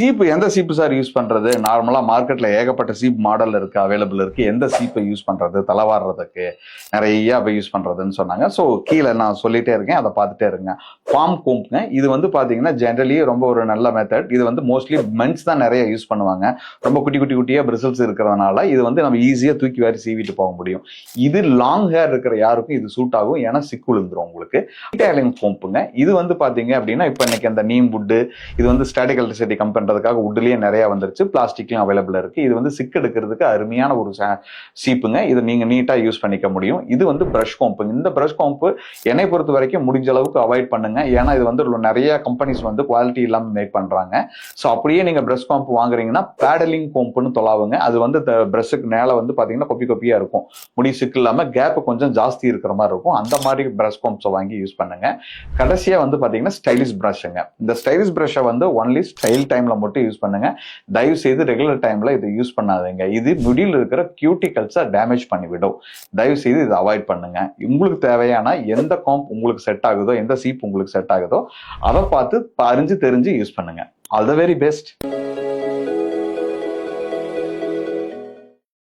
சீப்பு எந்த சீப்பு சார் யூஸ் பண்றது? நார்மலா மார்க்கெட்ல ஏகப்பட்ட சீப் மாடல் இருக்கு, அவைலபிள் இருக்கு. எந்த சீப்பை யூஸ் பண்றது தலைவாடுறதுக்கு நிறைய யூஸ் பண்றதுன்னு சொன்னாங்க. ஸோ கீழே நான் சொல்லிட்டே இருக்கேன், அதை பார்த்துட்டே இருங்க. ஃபார்ம் கோம்புங்க. இது வந்து பாத்தீங்கன்னா ஜென்ரலி ரொம்ப ஒரு நல்ல மெத்தட். இது வந்து மோஸ்ட்லி மென்ஸ் தான் நிறைய யூஸ் பண்ணுவாங்க. ரொம்ப குட்டி குட்டி குட்டியா பிரிசல்ஸ் இருக்கிறதுனால இது வந்து நம்ம ஈஸியா தூக்கி வாரி சீவிட்டு போக முடியும். இது லாங் ஹேர் இருக்கிற யாருக்கும் இது சூட் ஆகும், ஏன்னா சிக்கு விழுந்துரும் உங்களுக்கு. டீடைலிங் கோம்புங்க. இது வந்து பாத்தீங்க அப்படின்னா இப்ப இன்னைக்கு அந்த நீம் வுட், இது வந்து ஸ்டாட்டிக் எலக்ட்ரிசிட்டி கம் பண்றதுக்காக வுட்லயே நிறைய வந்துருச்சு, பிளாஸ்டிக்லயும் அவைலபிள் இருக்கு. இது வந்து சிக்கு எடுக்கிறதுக்கு அருமையான ஒரு சீப்புங்க. இதை நீங்க நீட்டா யூஸ் பண்ணிக்க முடியும். இது வந்து பிரஷ் கோம்புங்க. இந்த பிரஷ் கோம்பு என்னை பொறுத்த வரைக்கும் முடிஞ்ச அளவுக்கு அவாய்ட் பண்ணுங்க. ஏன்னா இது வந்து நிறைய கம்பெனிஸ் வந்து குவாலிட்டி இல்லாம மேக் பண்றாங்க. ஸோ அப்படியே நீங்க பிரஷ் கோம்பு வாங்குறீங்கன்னா பேடலிங் கோம்புன்னு தொலாவுங்க. அது வந்து பிரஷுக்கு மேல வந்து பாத்தீங்கன்னா கொப்பி கொப்பியா இருக்கும், முடி சிக்கு இல்லாம கேப் கொஞ்சம் ஜாஸ்தி இருக்கிற மாதிரி இருக்கும். அந்த மாதிரி பிரஷ் கோம்ஸை வாங்கி யூஸ் பண்ணுங்க. கடைசியா வந்து பாத்தீங்கன்னா ஸ்டைலிஷ் பிரஷ்ங்க. இந்த ஸ்டைலிஷ் பிரஷை வந்து ஒன்லி ஸ்டைல் டைம்ல மட்டும் யூஸ் பண்ணுங்க. தயவு செய்து ரெகுலர் டைம்ல இதை யூஸ் பண்ணாதீங்க. இது முடியில் இருக்கிற கியூட்டிகல்ஸை டேமேஜ் பண்ணிவிடும். தயவு செய்து இதை அவாய்ட் பண்ணுங்க. உங்களுக்கு தேவையான எந்த காம்ப் உங்களுக்கு செட் ஆகுதோ, எந்த சீப் உங்களுக்கு செட் ஆகுதோ அதை பார்த்து அறிஞ்சு தெரிஞ்சு யூஸ் பண்ணுங்க. All the very best.